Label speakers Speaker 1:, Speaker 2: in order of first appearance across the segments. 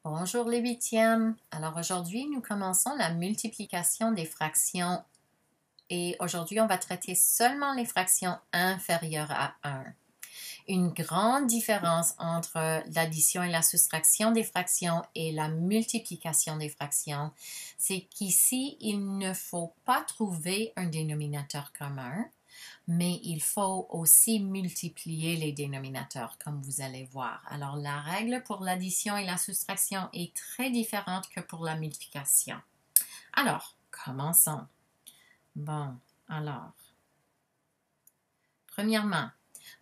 Speaker 1: Bonjour les huitièmes. Alors aujourd'hui, nous commençons la multiplication des fractions et aujourd'hui, on va traiter seulement les fractions inférieures à 1. Une grande différence entre l'addition et la soustraction des fractions et la multiplication des fractions, c'est qu'ici, il ne faut pas trouver un dénominateur commun, mais il faut aussi multiplier les dénominateurs, comme vous allez voir. Alors, la règle pour l'addition et la soustraction est très différente que pour la multiplication. Alors, commençons. Bon, alors, premièrement,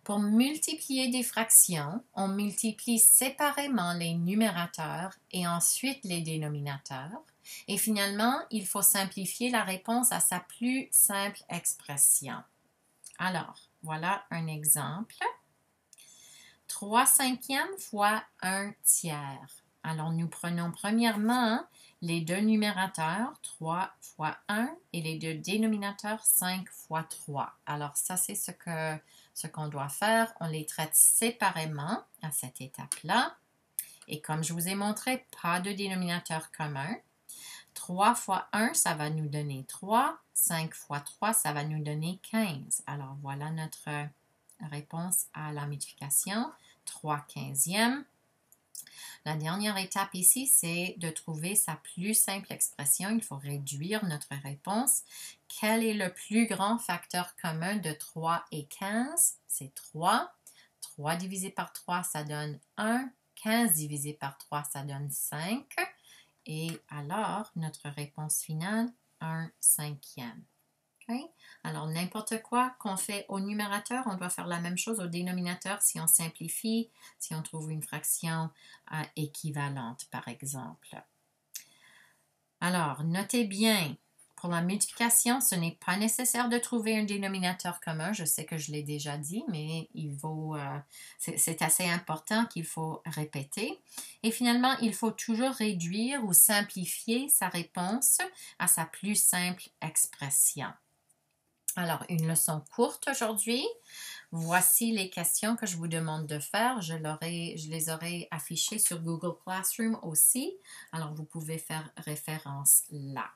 Speaker 1: pour multiplier des fractions, on multiplie séparément les numérateurs et ensuite les dénominateurs. Et finalement, il faut simplifier la réponse à sa plus simple expression. Alors, voilà un exemple. 3 cinquièmes fois 1 tiers. Alors, nous prenons premièrement les deux numérateurs, 3 fois 1, et les deux dénominateurs, 5 fois 3. Alors, ça, c'est ce qu'on doit faire. On les traite séparément à cette étape-là. Et comme je vous ai montré, pas de dénominateur commun. 3 fois 1, ça va nous donner 3. 5 fois 3, ça va nous donner 15. Alors, voilà notre réponse à la multiplication. 3 quinzièmes. La dernière étape ici, c'est de trouver sa plus simple expression. Il faut réduire notre réponse. Quel est le plus grand facteur commun de 3 et 15? C'est 3. 3 divisé par 3, ça donne 1. 15 divisé par 3, ça donne 5. Et alors, notre réponse finale, 1 cinquième. Okay? Alors, n'importe quoi qu'on fait au numérateur, on doit faire la même chose au dénominateur si on simplifie, si on trouve une fraction équivalente, par exemple. Alors, notez bien, pour la multiplication, ce n'est pas nécessaire de trouver un dénominateur commun. Je sais que je l'ai déjà dit, mais c'est assez important qu'il faut répéter. Et finalement, il faut toujours réduire ou simplifier sa réponse à sa plus simple expression. Alors, une leçon courte aujourd'hui. Voici les questions que je vous demande de faire. Je les aurai affichées sur Google Classroom aussi. Alors, vous pouvez faire référence là.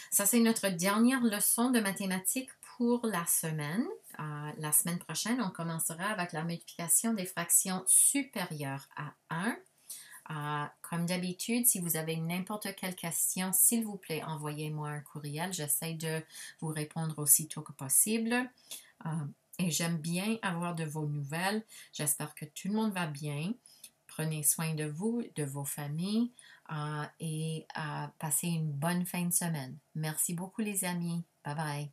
Speaker 1: Ça, c'est notre dernière leçon de mathématiques pour la semaine. La semaine prochaine, on commencera avec la multiplication des fractions supérieures à 1. Comme d'habitude, si vous avez n'importe quelle question, s'il vous plaît, envoyez-moi un courriel. J'essaie de vous répondre aussitôt que possible. Et j'aime bien avoir de vos nouvelles. J'espère que tout le monde va bien. Prenez soin de vous, de vos familles et passez une bonne fin de semaine. Merci beaucoup les amis. Bye bye.